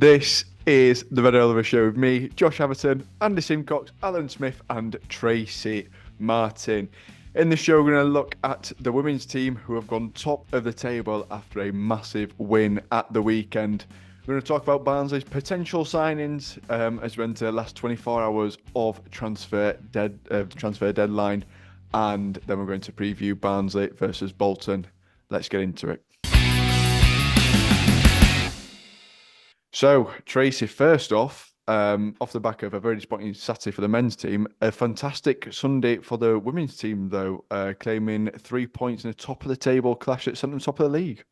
This is the Red Oliver Show with me, Josh Aberton, Andy Simcox, Alan Smith, and Tracy Martin. In this show, we're going to look at the women's team who have gone top of the table after a massive win at the weekend. We're going to talk about Barnsley's potential signings as we enter the last 24 hours of transfer deadline, and then we're going to preview Barnsley versus Bolton. Let's get into it. So, Tracy, first off the back of a very disappointing Saturday for the men's team, a fantastic Sunday for the women's team, though, claiming 3 points in the top of the table clash that sent them top of the league.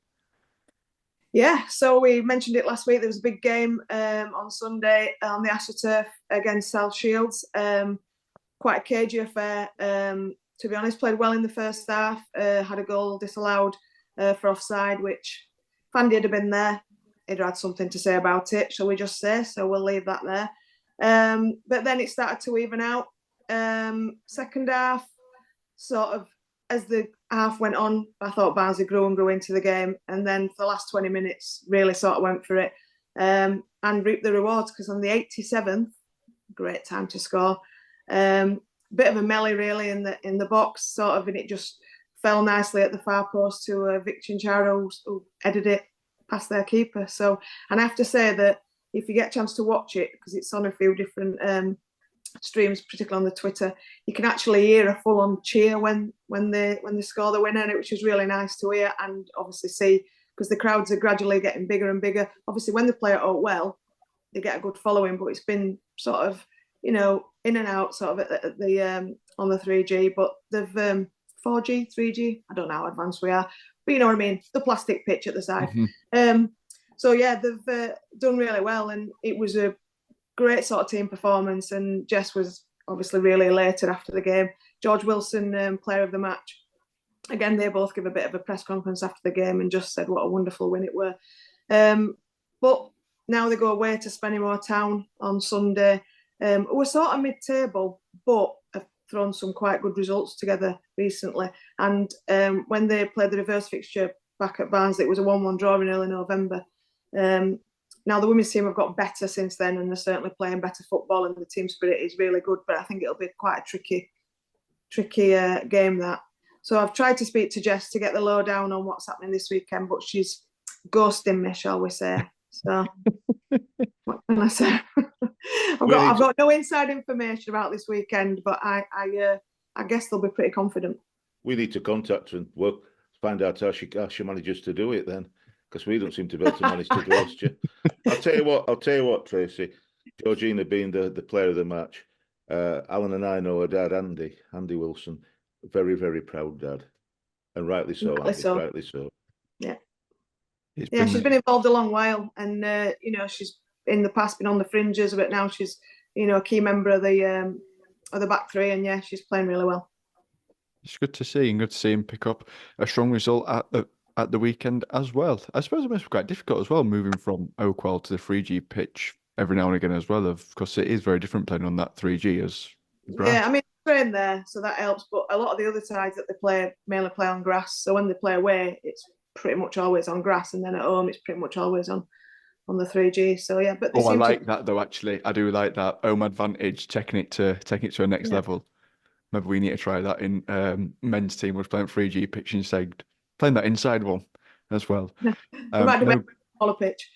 Yeah, so we mentioned it last week. There was a big game on Sunday on the AstroTurf against South Shields. Quite a cagey affair. To be honest, played well in the first half, had a goal disallowed for offside, which if Andy had been there, he'd had something to say about it, shall we just say? So we'll leave that there. But then it started to even out. Second half, sort of, as the half went on, I thought Barnsley grew and grew into the game. And then for the last 20 minutes, really sort of went for it and reaped the rewards, because on the 87th, great time to score. Bit of a melee, really, in the box, sort of, and it just fell nicely at the far post to Vic Chincharo, who headed it past their keeper. So, and I have to say that if you get a chance to watch it, because it's on a few different streams, particularly on the Twitter, you can actually hear a full-on cheer when they score the winner, which is really nice to hear and obviously see, because the crowds are gradually getting bigger and bigger. Obviously, when they play it out well, they get a good following, but it's been sort of, in and out sort of at the on the 3G, but they've 4G, 3G, I don't know how advanced we are, but you know what I mean, the plastic pitch at the side. Mm-hmm. So yeah, they've done really well, and it was a great sort of team performance, and Jess was obviously really elated after the game. George Wilson, player of the match. Again, they both give a bit of a press conference after the game and just said what a wonderful win it were. But now they go away to Spennymoor Town on Sunday. We're sort of mid-table, but have thrown some quite good results together recently. And when they played the reverse fixture back at Barnsley, it was a 1-1 draw in early November. Now the women's team have got better since then, and they're certainly playing better football, and the team spirit is really good. But I think it'll be quite a tricky game, that. So I've tried to speak to Jess to get the lowdown on what's happening this weekend, but she's ghosting me, shall we say. So what can I say? I've got no inside information about this weekend, but I guess they'll be pretty confident. We need to contact her and find out how she manages to do it then, because we don't seem to be able to manage to ghost you. I'll tell you what, Tracy. Georgina being the player of the match, Alan and I know her dad, Andy Wilson, very, very proud dad, and rightly so. Rightly so. Yeah. She's been involved a long while, and she's in the past been on the fringes, but now she's a key member of the back three, and yeah, she's playing really well. It's good to see, and good to see him pick up a strong result at the weekend as well. I suppose it must be quite difficult as well, moving from Oakwell to the 3G pitch every now and again as well. Of course, it is very different playing on that 3G as grass. Yeah, I mean, train there, so that helps. But a lot of the other sides that they play mainly play on grass. So when they play away, it's pretty much always on grass, and then at home, it's pretty much always on the 3G. So yeah, but I like that though. Actually, I do like that home advantage, taking it to a next level. Maybe we need to try that in men's team. We're playing 3G pitch instead, playing that inside one as well. Smaller pitch.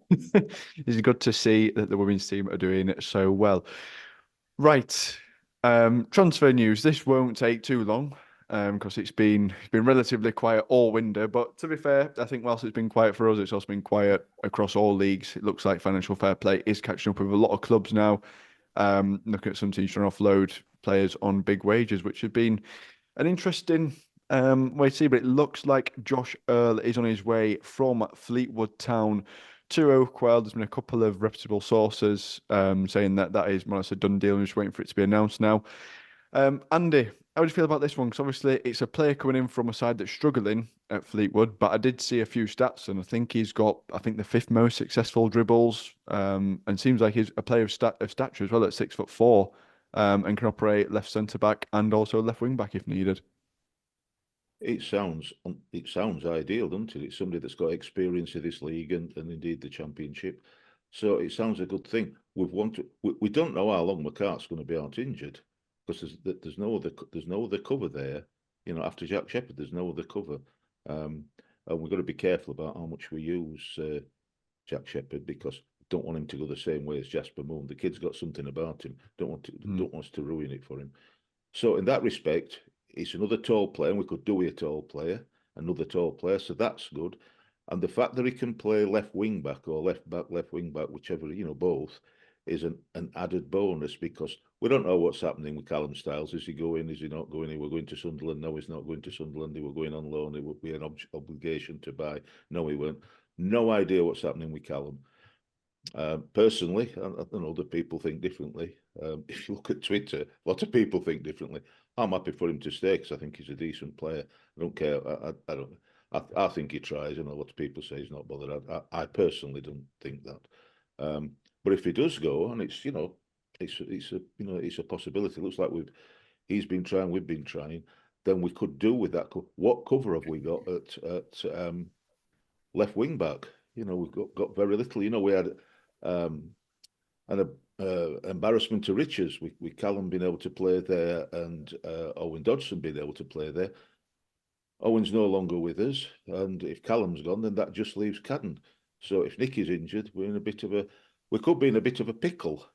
It's good to see that the women's team are doing so well. Right, transfer news. This won't take too long because it's been relatively quiet all winter. But to be fair, I think whilst it's been quiet for us, it's also been quiet across all leagues. It looks like financial fair play is catching up with a lot of clubs now. Looking at some teams trying to offload players on big wages, which has been an interesting way to see. But it looks like Josh Earl is on his way from Fleetwood Town to Oakwell. There's been a couple of reputable sources saying that is more or less a done deal and just waiting for it to be announced now. Andy, how do you feel about this one? Because obviously it's a player coming in from a side that's struggling at Fleetwood, but I did see a few stats, and I think he's got, the fifth most successful dribbles, and seems like he's a player of stature as well at 6'4", and can operate left centre back and also left wing back if needed. It sounds ideal, doesn't it? It's somebody that's got experience of this league and indeed the Championship. So it sounds a good thing. We don't know how long McCart's going to be out injured, because there's no other cover there. You know, after Jack Shepherd, there's no other cover. And we've got to be careful about how much we use Jack Shepherd, because don't want him to go the same way as Jasper Moon. The kid's got something about him. Don't want us to ruin it for him. So in that respect, it's another tall player, and we could do with a tall player, another tall player. So that's good. And the fact that he can play left wing back or left back, left wing back, whichever, you know, both, is an added bonus, because we don't know what's happening with Callum Styles. Is he going? Is he not going? He were going to Sunderland. No, he's not going to Sunderland. He were going on loan. It would be an obligation to buy. No, he weren't. No idea what's happening with Callum. Personally, and other people think differently. If you look at Twitter, a lot of people think differently. I'm happy for him to stay because I think he's a decent player. I don't care. I don't. I think he tries, and a lot of people say he's not bothered. I personally don't think that. But if he does go, and it's, you know, it's a possibility. It looks like he's been trying, we've been trying. Then we could do with that. What cover have we got at left wing back? You know, we've got very little. You know, we had an embarrassment to riches with Callum being able to play there, and Owen Dodson being able to play there. Owen's no longer with us, and if Callum's gone, then that just leaves Cadden. So if Nicky's injured, we could be in a bit of a pickle.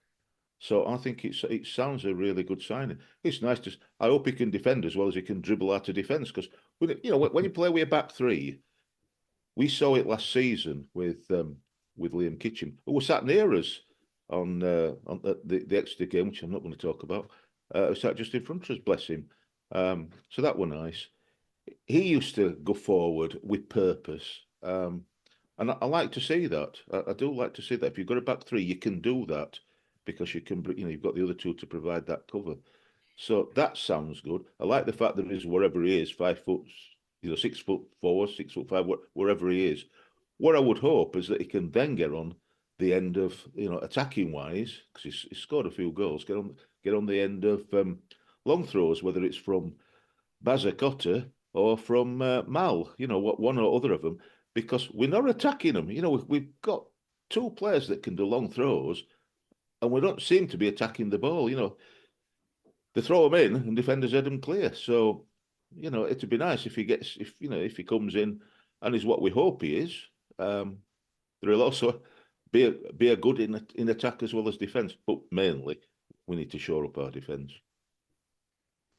So I think it sounds a really good signing. It's nice to. I hope he can defend as well as he can dribble out of defence, because you know, when you play with a back three, we saw it last season with Liam Kitchen, who was sat near us on the Exeter game, which I'm not going to talk about. Sat just in front of us, bless him. So that was nice. He used to go forward with purpose, and I like to see that. I do like to see that. If you've got a back three, you can do that, because you can, you know, you've got the other two to provide that cover. So that sounds good. I like the fact that he's wherever he is, 5 foot, you know, 6'4", 6'5", wherever he is. What I would hope is that he can then get on the end of, you know, attacking wise, because he's scored a few goals. Get on the end of long throws, whether it's from Bazacotta or from Mal, you know, one or other of them, because we're not attacking them. You know, we've got two players that can do long throws, and we don't seem to be attacking the ball. You know, they throw them in, and defenders head them clear. So, you know, it'd be nice if he comes in and is what we hope he is. There'll also be a good in attack as well as defence, but mainly we need to shore up our defence.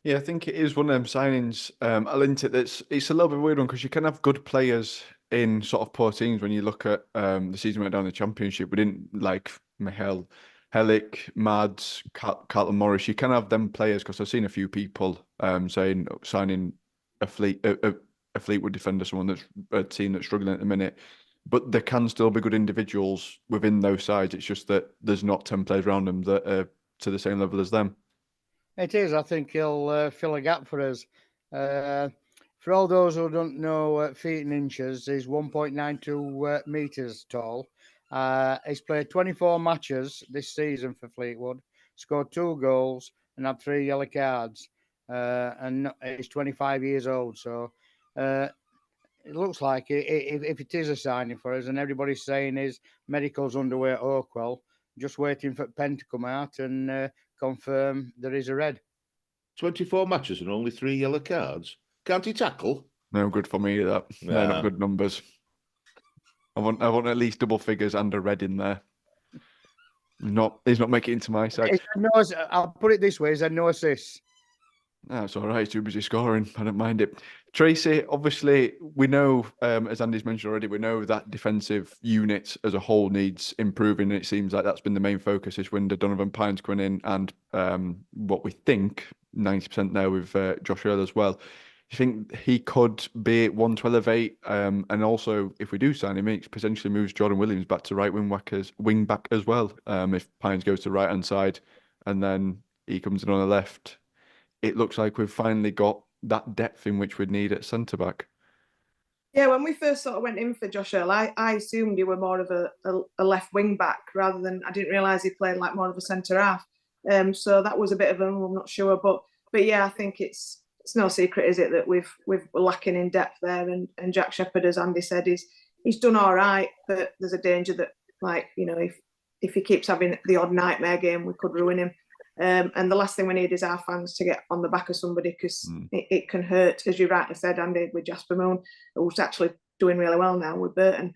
Yeah, I think it is one of them signings, Alinta, it's a little bit weird one, because you can have good players in sort of poor teams. When you look at the season we went down the Championship, we didn't like Michael Helic, Mads, Carlton Morris. You can have them players, because I've seen a few people saying signing a Fleetwood defender, someone that's a team that's struggling at the minute. But there can still be good individuals within those sides. It's just that there's not 10 players around them that are to the same level as them. It is. I think he'll fill a gap for us. For all those who don't know feet and inches, he's 1.92 metres tall. He's played 24 matches this season for Fleetwood, scored 2 goals and had 3 yellow cards. And he's 25 years old. So it looks like if it is a signing for us, and everybody's saying his medical's underway at Oakwell, just waiting for Penn to come out and confirm there is a red. 24 matches and only 3 yellow cards. Can't he tackle? No good for me, that. Nah. They're not good numbers. I want at least double figures and a red in there. He's not making it into my side. I'll put it this way: he's had no assists. That's all right. Too busy scoring. I don't mind it. Tracy, obviously, we know, as Andy's mentioned already, we know that defensive unit as a whole needs improving. And it seems like that's been the main focus this window. Donovan Pine's coming in, and what we think 90% there with Josh Earl as well. You think he could be one to elevate? And also, if we do sign him, it potentially moves Jordan Williams back to right wing back as well. If Pines goes to right hand side, and then he comes in on the left. It looks like we've finally got that depth in which we'd need at centre back. Yeah, when we first sort of went in for Josh Earl, I assumed he were more of a left wing back rather than, I didn't realise he played like more of a centre half. So that was a bit of I'm not sure, but yeah, I think it's no secret, is it, that we're lacking in depth there, and Jack Shepherd, as Andy said, he's done all right, but there's a danger that, like, you know, if he keeps having the odd nightmare game, we could ruin him. And the last thing we need is our fans to get on the back of somebody, because it can hurt, as you rightly said, Andy, with Jasper Moon, who's actually doing really well now with Burton.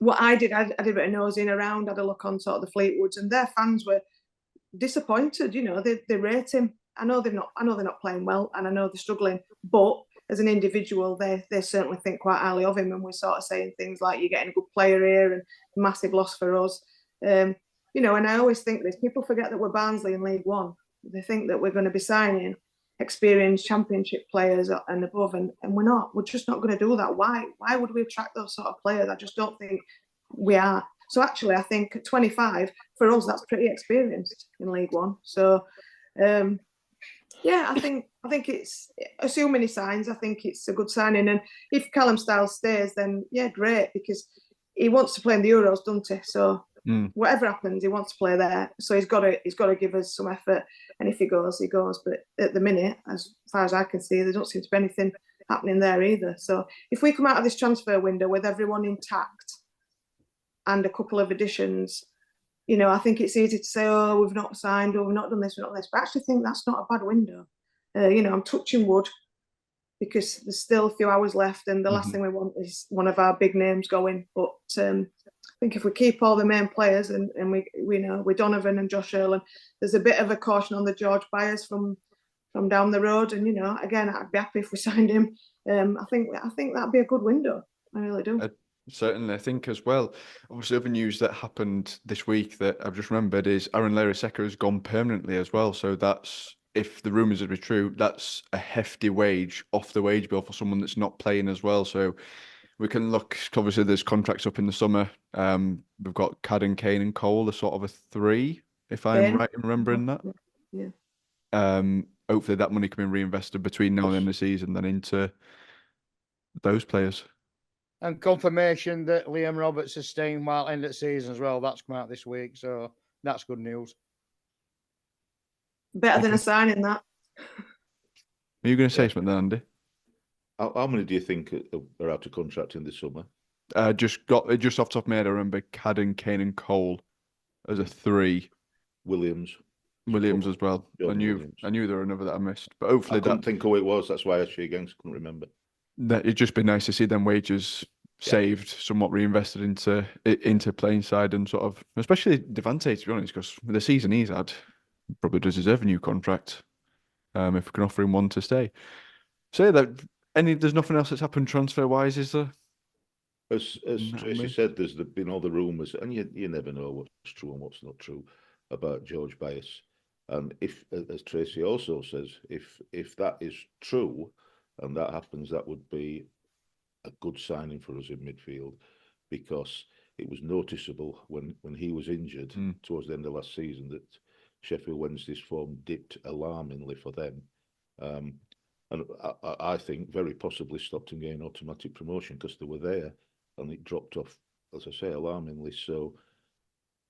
What I did a bit of nosing around, had a look on sort of the Fleetwoods, and their fans were disappointed. You know, they rate him. I know they're not playing well, and I know they're struggling, but as an individual, they certainly think quite highly of him, and we're sort of saying things like, "You're getting a good player here," and "massive loss for us." You know, and I always think this: people forget that we're Barnsley in League One. They think that we're going to be signing experienced Championship players and above, and we're not. We're just not going to do that. Why would we attract those sort of players? I just don't think we are. So actually, I think at 25 for us, that's pretty experienced in League One. So. Yeah, I think it's, assuming he signs, I think it's a good signing. And if Callum Styles stays, then yeah, great, because he wants to play in the Euros, doesn't he? So whatever happens, he wants to play there. So he's got to give us some effort. And if he goes, he goes. But at the minute, as far as I can see, there don't seem to be anything happening there either. So if we come out of this transfer window with everyone intact and a couple of additions, you know, I think it's easy to say, "Oh, we've not signed, or we've not done this, we've not done this." But I actually think that's not a bad window. You know, I'm touching wood, because there's still a few hours left, and the last thing we want is one of our big names going. But I think if we keep all the main players, and we know with Donovan and Josh Erland, there's a bit of a caution on the George Byers from down the road. And you know, again, I'd be happy if we signed him. I think that'd be a good window. I really do. Certainly, I think as well. Obviously, other news that happened this week that I've just remembered is Aaron Leriseka has gone permanently as well. So that's, if the rumours are true, that's a hefty wage off the wage bill for someone that's not playing as well. So we can look. Obviously, there's contracts up in the summer. We've got Cadden, Kane, and Cole, a sort of a 3, if I'm right in remembering that. Yeah. Hopefully, that money can be reinvested between now and the end of the season, then into those players. And confirmation that Liam Roberts is staying while end of season as well. That's come out this week, so that's good news. Better than a signing, that. Are you going to say something, Andy? How many do you think are out of contract in the summer? Just off the top of my head, I remember Cadden, Kane, and Cole as a 3. Williams as well. I knew there were another that I missed, but hopefully I couldn't think who it was. That's why I actually again couldn't remember. That it'd just be nice to see them wages saved, somewhat reinvested into playing side, and sort of, especially Devante, to be honest, because with the season he's had, probably does deserve a new contract. If we can offer him one to stay. So that there's nothing else that's happened transfer wise, is there? As Tracy said, there's been all the rumours, and you never know what's true and what's not true about George Byers. And if, as Tracy also says, if that is true and that happens, that would be a good signing for us in midfield, because it was noticeable when he was injured towards the end of last season that Sheffield Wednesday's form dipped alarmingly for them. And I think very possibly stopped them getting automatic promotion, because they were there and it dropped off, as I say, alarmingly. So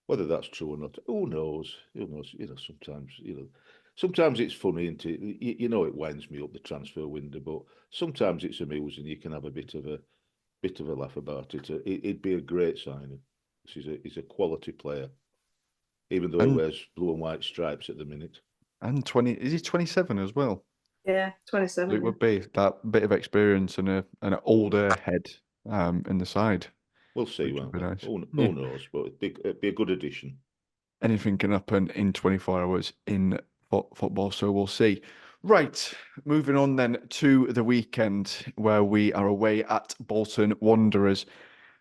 whether that's true or not, who knows? Who knows? You know, sometimes it's funny, isn't it? You know, it winds me up, the transfer window, but sometimes it's amusing. You can have a bit of a laugh about it. It'd be a great signing. He's a quality player, even though he wears blue and white stripes at the minute. And is he 27 as well? Yeah, 27. It would be that bit of experience and an older head in the side. We'll see. Won't we? Nice. Who knows? But it'd be a good addition. Anything can happen in 24 hours in football, so we'll see. Right, moving on then to the weekend, where we are away at Bolton Wanderers.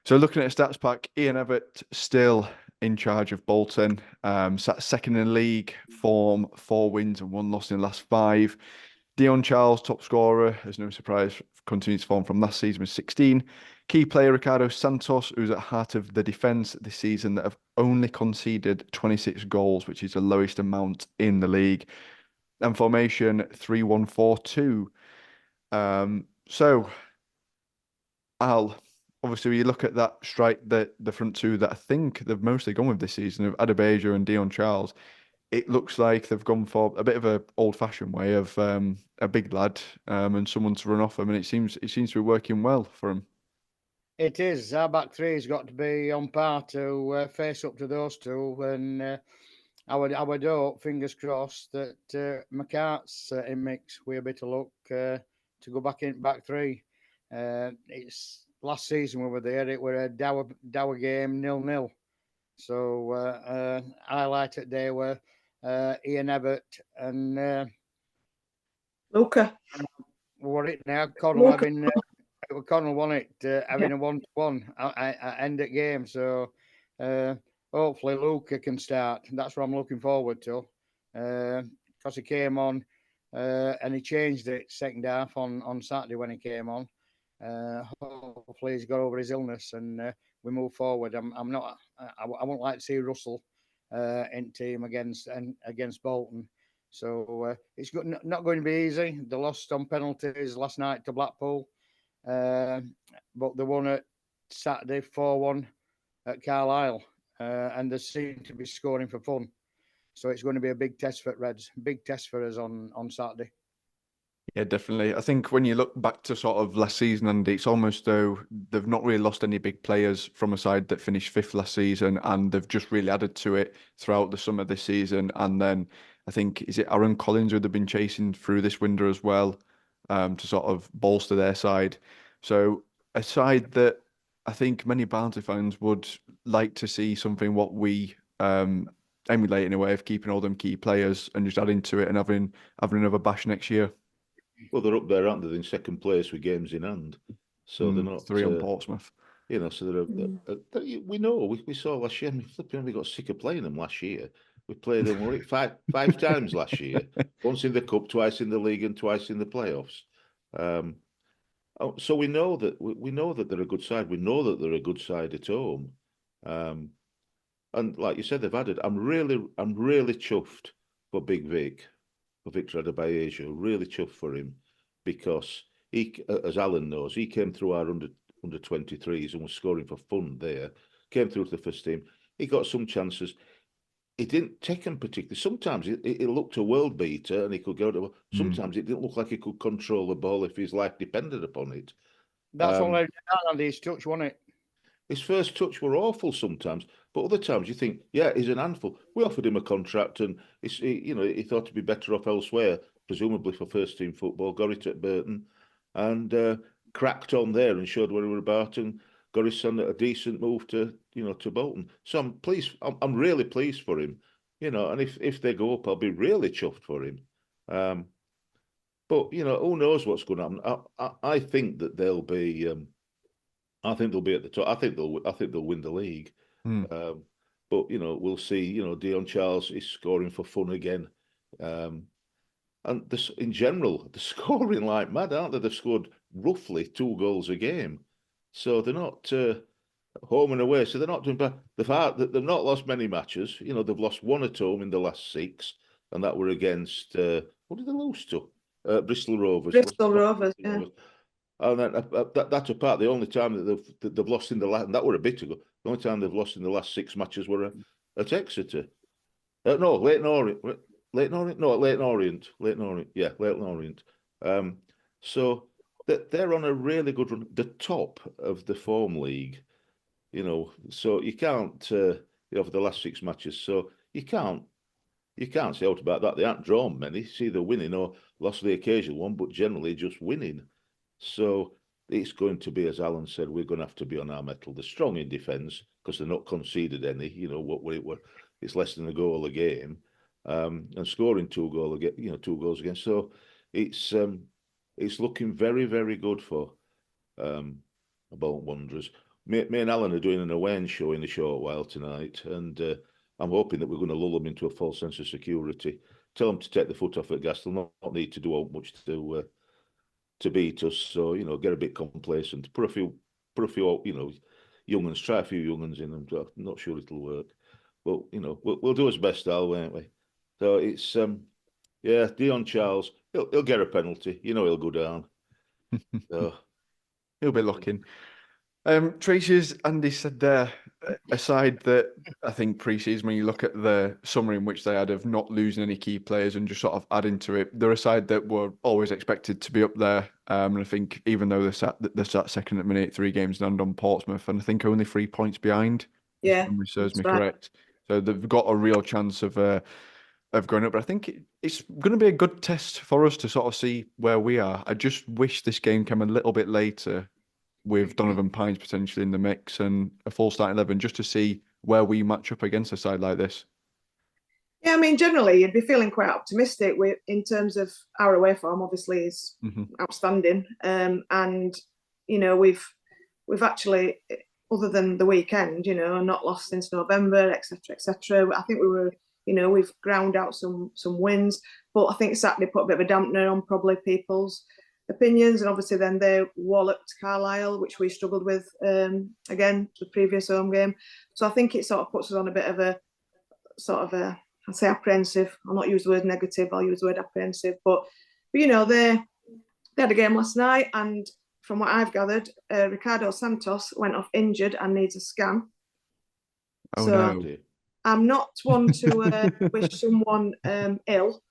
So looking at a stats pack, Ian Evatt still in charge of Bolton, sat second in the league, form 4 wins and 1 loss in the last 5. Dion Charles, top scorer, as no surprise, continues form from last season with 16. Key player Ricardo Santos, who's at heart of the defence this season, that have only conceded 26 goals, which is the lowest amount in the league. And formation 3-1-4-2. So, Al, obviously, when you look at that strike, the front two that I think they've mostly gone with this season of Adebayo and Dion Charles, it looks like they've gone for a bit of a old-fashioned way of a big lad and someone to run off them, and it seems to be working well for them. It is. Our back three's got to be on par to face up to those two, and I would hope, fingers crossed, that McCart's in mix with a bit of luck to go back in back three. It's last season we were there. It were a dour game, 0-0. So highlight day were Ian Everett and Luca. what it now? Connell Luca. having Connell won it, having a 1-1 end at game. So hopefully Luca can start. That's what I'm looking forward to. Because he came on and he changed it second half on Saturday when he came on. Hopefully he's got over his illness and we move forward. I'm not. I won't like to see Russell in team against Bolton. So it's not going to be easy. They lost on penalties last night to Blackpool, but they won at Saturday 4-1 at Carlisle, and they seem to be scoring for fun. So it's going to be a big test for Reds, big test for us on Saturday. Yeah, definitely. I think when you look back to sort of last season, and it's almost though they've not really lost any big players from a side that finished fifth last season, and they've just really added to it throughout the summer this season. And then I think, is it Aaron Collins who they've been chasing through this window as well, to sort of bolster their side. So a side that I think many Barnsley fans would like to see something what we emulate in a way of keeping all them key players and just adding to it and having another bash next year. Well, they're up there, aren't they? They're in second place with games in hand, so they're not 3 on Portsmouth. You know, so we know we saw last year. I mean, flipping, we got sick of playing them last year. We played them five times last year. Once in the cup, twice in the league, and twice in the playoffs. So we know that they're a good side. We know that they're a good side at home. And like you said, they've added. I'm really chuffed for Big Vic. Victor Adebayo, really chuffed for him because he, as Alan knows, he came through our under 23s and was scoring for fun there. Came through to the first team. He got some chances. He didn't take them particularly. Sometimes it looked a world beater and he could go to. Sometimes it didn't look like he could control the ball if his life depended upon it. That's all I on his touch, wasn't it? His first touch were awful sometimes, but other times you think, yeah, he's an handful. We offered him a contract, and he thought to be better off elsewhere, presumably for first team football. Got it at Burton, and cracked on there and showed what he was about, and got his son a decent move to Bolton. So I'm pleased. I'm really pleased for him, And if they go up, I'll be really chuffed for him. But who knows what's going to happen? I think that they'll be. I think they'll be at the top. I think they'll win the league. But we'll see. Dion Charles is scoring for fun again, and this in general, they're scoring like mad, aren't they? They've scored roughly 2 goals a game, so they're not home and away. So they're not doing bad. They've not lost many matches. They've lost 1 at home in the last 6, and that were against what did they lose to? Bristol Rovers. Bristol Rovers, yeah. And then that's apart. The only time that they've lost in the last, and that were a bit ago. The only time they've lost in the last 6 matches were at Exeter. No, Leighton Orient. Yeah, Leighton Orient. So they're on a really good run. The top of the form league, So you can't over the last 6 matches. So you can't say out about that. They aren't drawn many. It's either winning or lost the occasional one, but generally just winning. So it's going to be, as Alan said, we're going to have to be on our mettle. They're strong in defence because they're not conceded any. It's less than a goal a game, and scoring 2 goals against. So it's looking very, very good for Bolton Wanderers. Me and Alan are doing an awareness show in a short while tonight, and I'm hoping that we're going to lull them into a false sense of security. Tell them to take the foot off the gas. They'll not need to do much to beat us, so get a bit complacent. Put a few young'uns, try a few young'uns in them. I'm not sure it'll work, but we'll do his best, Al, won't we? So it's Dion Charles, he'll get a penalty. He'll go down. So He'll be looking. Tracy, as Andy said there, aside that I think pre-season, when you look at the summary in which they had of not losing any key players and just sort of adding to it, they're a side that were always expected to be up there. And I think even though they're sat second at the minute, 3 games and on Portsmouth, and I think only 3 points behind, Yeah, if memory serves me that's right. correct. So they've got a real chance of going up. But I think it's going to be a good test for us to sort of see where we are. I just wish this game came a little bit later, with Donovan Pines potentially in the mix and a full starting 11, just to see where we match up against a side like this. Yeah, I mean, generally, you'd be feeling quite optimistic in terms of our away form. Obviously, is outstanding, and you know we've actually, other than the weekend, you know, not lost since November, etc., etc. I think we've ground out some wins, but I think Saturday put a bit of a dampener on probably people's opinions, and obviously then they walloped Carlisle, which we struggled with again the previous home game. So I think it sort of puts us on a bit of a sort of a, I'd say apprehensive. I'll not use the word negative, I'll use the word apprehensive. But you know, they had a game last night, and from what I've gathered, Ricardo Santos went off injured and needs a scan. Oh so no. I'm not one to wish someone ill.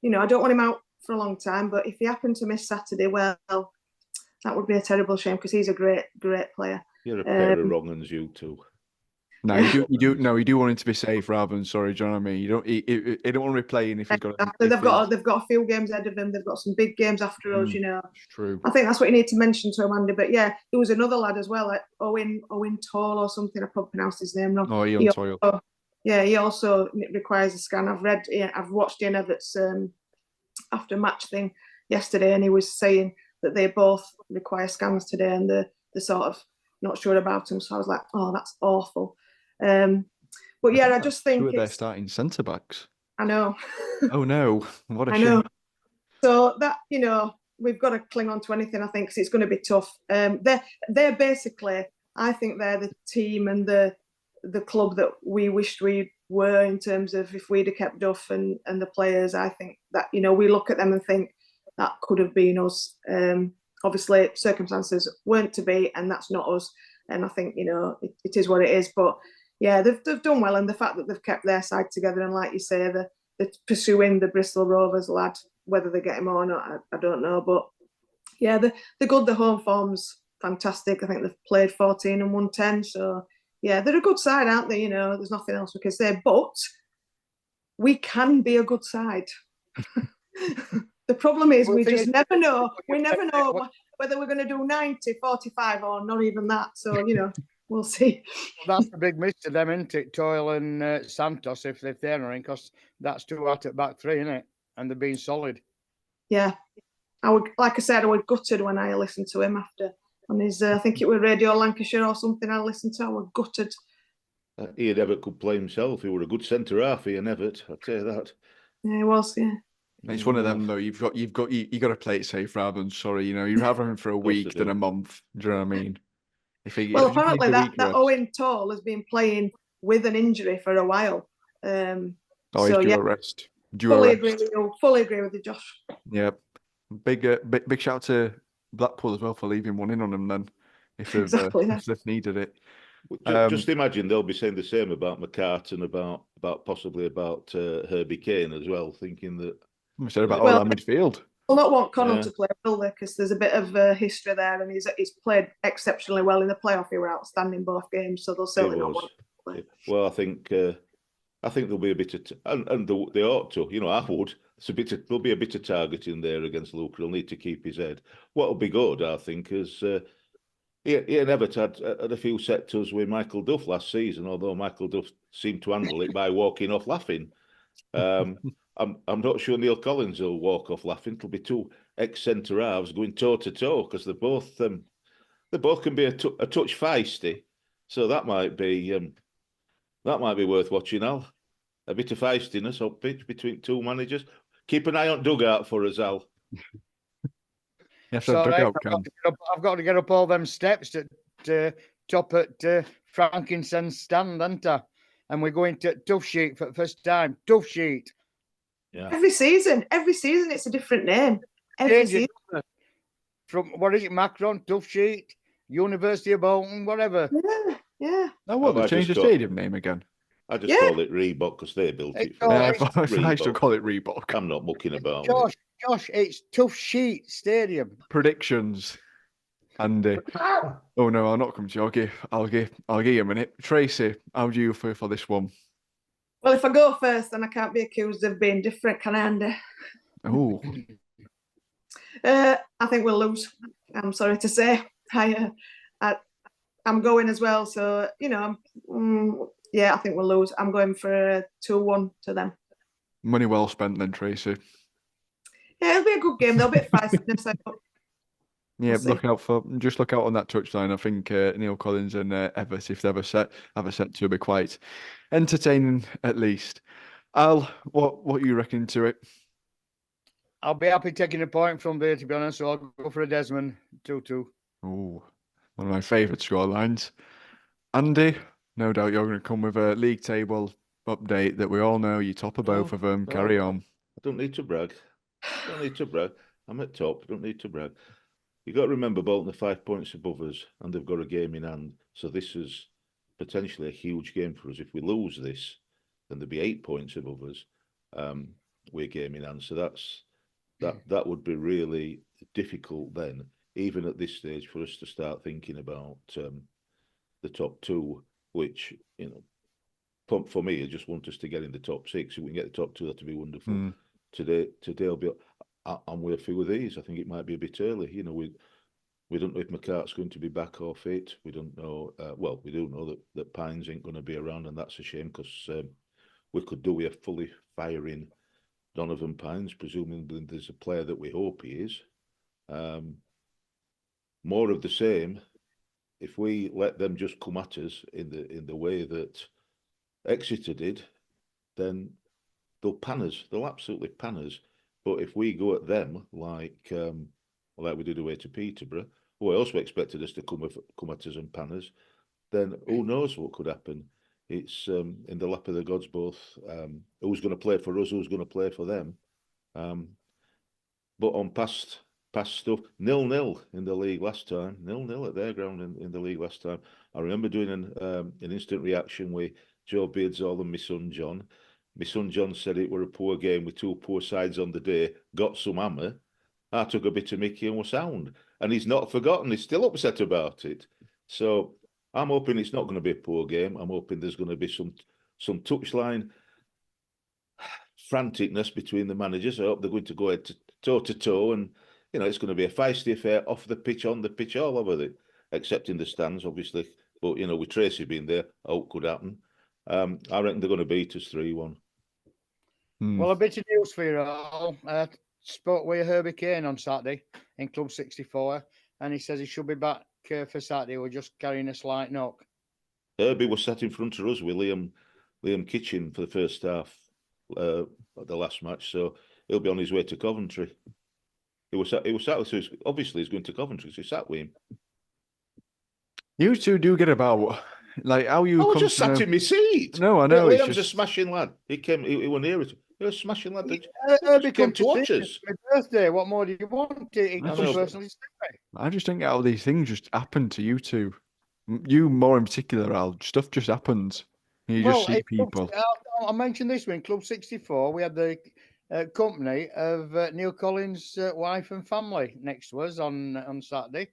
You know, I don't want him out for a long time, but if he happened to miss Saturday, well, that would be a terrible shame because he's a great player. You're a pair of wrong uns, you two. No, you do want him to be safe rather than sorry. Do you know what I mean? You don't want to be playing if he's got. They've got a few games ahead of him. They've got some big games after us. You know, it's true. I think that's what you need to mention to Amanda. But yeah, there was another lad as well, like Owen Toll or something. I probably pronounced his name wrong. Oh, Ian Toyle. Yeah, he also requires a scan. I've watched Ian Everett's after match thing yesterday, and he was saying that they both require scans today, and they're sort of not sure about him. So I was like, oh, that's awful. But yeah, I just think they're starting centre backs. I know. Oh no, what a I shame. know. So that, you know, we've got to cling on to anything, I think, because it's going to be tough. They're basically, I think they're the team and the club that we wished we were, in terms of if we'd have kept Duff and the players. I think that, you know, we look at them and think that could have been us. Obviously, circumstances weren't to be, and that's not us. And I think, you know, it is what it is. But yeah, they've done well, and the fact that they've kept their side together, and like you say, they're pursuing the Bristol Rovers lad, whether they get him or not, I don't know. But yeah, they're good. The home form's fantastic. I think they've played 14 and won 10. So yeah, they're a good side, aren't they? You know, there's nothing else we can say. But we can be a good side. The problem is we just never know. We never know whether we're going to do 90, 45 or not even that. So, you know, we'll see. That's a big miss to them, isn't it? Toyle and Santos, if they're not in, because that's 2 out at back 3, isn't it? And they're being solid. Yeah. Like I said, I was gutted when I listened to him after on his, I think it was Radio Lancashire or something I listened to. I was gutted. Ian Everett could play himself. He were a good centre half, Ian Everett. I'll tell you that. Yeah, he was, yeah. It's one of them though. You got to play it safe rather than sorry. You know, you'd rather him for a week than a month. Do you know what I mean? Apparently that Owen Toll has been playing with an injury for a while. He's due a rest. Fully agree with you, Josh. Yeah, big shout out to Blackpool as well for leaving one in on them then, if they've needed it. Just imagine they'll be saying the same about McCart and about possibly about Herbie Kane as well, thinking that. We said about all our midfield. We'll not want Connell to play, will they? Because there's a bit of history there, and he's played exceptionally well in the playoff. He were outstanding both games, so they'll certainly not want to play. Well, I think there'll be a bit of, and they ought to. You know, I would. There'll be a bit of targeting there against Luke. He'll need to keep his head. What'll be good, I think, is Ian Everett had a few set-tos with Michael Duff last season, although Michael Duff seemed to handle it by walking off laughing. I'm not sure Neil Collins will walk off laughing. It'll be 2 ex-centre halves going toe-to-toe, because they both can be a touch feisty. So that might be worth watching, Al. A bit of feistiness up pitch between 2 managers. Keep an eye on dugout for us, Al. Yes, I've got to get up all them steps to top at Frankincense stand, haven't I? And we're going to Duff Sheet for the first time. Duff Sheet. Yeah. Every season, it's a different name. Every season. From what is it, Macron, Duff Sheet, University of Bolton, whatever. Yeah. Oh, what? Oh, I They've changed the just got- stadium name again. I just Yeah. call it Reebok because they built it. It's For all- me. I it's thought it's nice to Reebok. call it Reebok. I'm not mucking about with it. Josh, it's Tough Sheet Stadium. Predictions, Andy. Oh no, I'll not come to you. I'll give you a minute. Tracy, how do you feel for this one? Well, if I go first, then I can't be accused of being different, can I, Andy? Oh, I think we'll lose. I'm sorry to say. I'm going as well, so yeah, I think we'll lose. I'm going for a 2-1 to them. money well spent then, Tracy. Yeah, it'll be a good game. There'll be a feistiness. I hope. Yeah, We'll see. look out on that touchline. I think Neil Collins and Everett, if they have a set to be quite entertaining at least. Al, what you reckon to it? I'll be happy taking a point from there, to be honest. So I'll go for a Desmond 2-2. Oh, one of my favourite scorelines. Andy, no doubt you're going to come with a league table update that we all know you top of both of them. Carry on. I don't need to brag. I'm at top. I don't need to brag. You've got to remember Bolton are 5 points above us and they've got a game in hand. So this is potentially a huge game for us. If we lose this, then there'll be 8 points above us. We're game in hand. So that would be really difficult then, even at this stage, for us to start thinking about the top two, which, for me, I just want us to get in the top 6. If we can get the top 2, that'd be wonderful. Today will be. I'm with you with these. I think it might be a bit early. We don't know if McCart's going to be back or fit. We don't know. Well, we do know that Pines ain't going to be around, and that's a shame because we could do with a fully firing Donovan Pines, presuming there's a player that we hope he is. More of the same. If we let them just come at us in the way that Exeter did, then they'll pan us. They'll absolutely pan us. But if we go at them like we did away to Peterborough, who I also expected us to come at us and pan us, then who knows what could happen? It's in the lap of the gods both. Who's going to play for us? Who's going to play for them? But on past stuff, 0-0 in the league last time. 0-0 at their ground in the league last time. I remember doing an instant reaction with Joe Beardsall and my son John. My son John said it were a poor game with 2 poor sides on the day. Got some hammer. I took a bit of Mickey and was sound. And he's not forgotten. He's still upset about it. So I'm hoping it's not going to be a poor game. I'm hoping there's going to be some touchline franticness between the managers. I hope they're going to go head toe to toe, and it's going to be a feisty affair off the pitch, on the pitch, all over it, except in the stands, obviously. But with Tracy being there, I hope could happen. I reckon they're going to beat us 3-1. Well, a bit of news for you all. Spoke with Herbie Kane on Saturday in Club 64, and he says he should be back for Saturday. We're just carrying a slight knock. Herbie was sat in front of us with Liam Kitchen for the first half at the last match, so he'll be on his way to Coventry. He was sat. So obviously he's going to Coventry. So he sat with him. You two do get about how you. I was just sat in my seat. No, I know. Liam's a smashing lad. He came. He was near it. He was a smashing lad. Herbie came to watch us. My birthday. What more do you want? I just don't get how these things just happen to you two. You more in particular, Al. Stuff just happens. You just see people. I mentioned this one in Club 64. We had the company of Neil Collins' wife and family next to us on Saturday.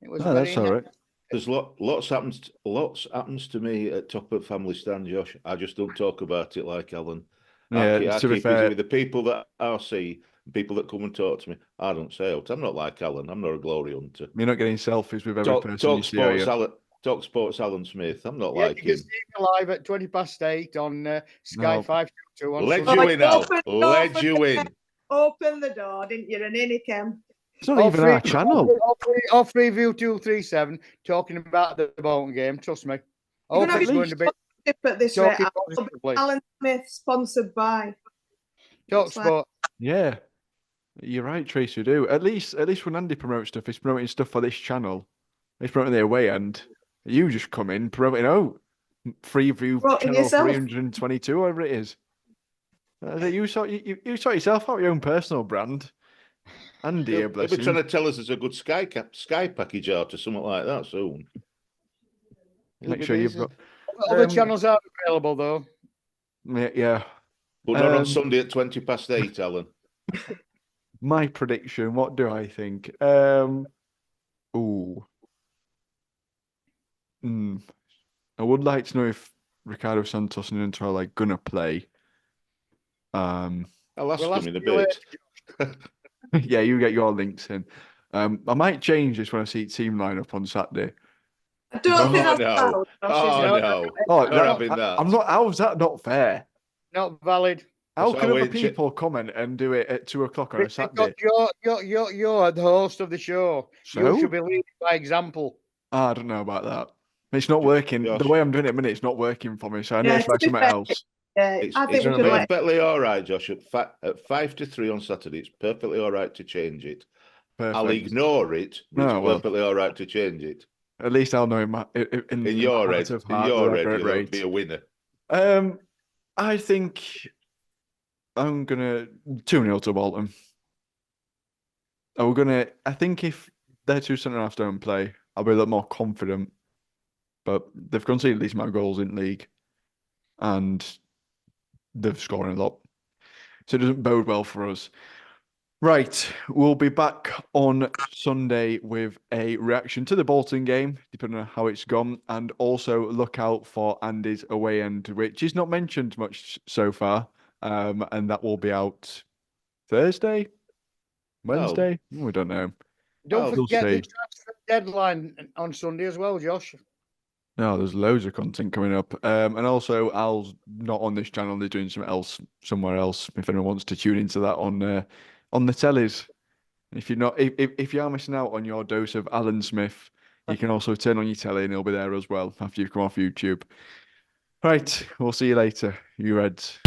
It was that's all right. There's lots happens to me at top of family stand, Josh. I just don't talk about it like Alan. Yeah, I to be keep fair, busy with the people that I see, people that come and talk to me. I don't say out. I'm not like Alan. I'm not a glory hunter. You're not getting selfies with every person you see, are you? Talk Sports Alan Smith. I'm not you like him. can see me live at 8:20 on Sky 522 on Led Sunday. you in, Al. Led you in. Open the door, didn't you? And in he came. It's not even our channel. Off Review 237 talking about the Bolton game. Trust me. You're going to be at this rate. Alan Smith, sponsored by Talk Sport. Yeah, you're right, Tracy. Do at least when Andy promotes stuff, he's promoting stuff for this channel. He's promoting the away end. You just come in promoting free view channel 322, whatever it is. You sort yourself out your own personal brand. Andy, He'll bless be him. trying to tell us there's a good Sky package out or something like that soon. He'll Make be sure you've busy. got. Other channels are available though. Yeah. But not on Um, Sunday at 8:20, Alan. My prediction. What do I think? Ooh. I would like to know if Ricardo Santos and Inter are like gonna play. I'll ask We'll him ask in a you later. bit. Yeah, you get your links in. I might change this when I see team lineup on Saturday. I don't think Oh, that's no. allowed. Oh, No, no. Oh, Not no, having that. I'm not. How's that not fair? Not valid. How That's can how other we- people comment and do it at 2 o'clock on a Because Saturday? you're the host of the show. So? You should be leading by example. I don't know about that. It's not working. The Josh. way I'm doing it at the minute, it's not working for me. So I need Yeah, to try to be something fair, else. It's I think we should let. perfectly all right, Josh. At 5 to 3 on Saturday, it's perfectly all right to change it. I'll Perfect. ignore it, but Oh, it's well. perfectly all right to change it. At least I'll know in my In my your heart head, of heart that I got it you'll right. be a winner. I think I'm gonna 2-0 to Bolton. I think if their two centre halves don't play, I'll be a lot more confident. But they've conceded these amount of goals in league, and they're scoring a lot, so it doesn't bode well for us. Right, we'll be back on Sunday with a reaction to the Bolton game, depending on how it's gone, and also look out for Andy's away end, which is not mentioned much so far, and that will be out Thursday, Wednesday. We don't know. Don't Oh, we'll forget the see. transfer deadline on Sunday as well, Josh. No, there's loads of content coming up, and also Al's not on this channel; they're doing something else somewhere else. If anyone wants to tune into that on the tellies. If you're not, if you are missing out on your dose of Alan Smith, you can also turn on your telly and he'll be there as well after you've come off YouTube. Right, we'll see you later, you Reds.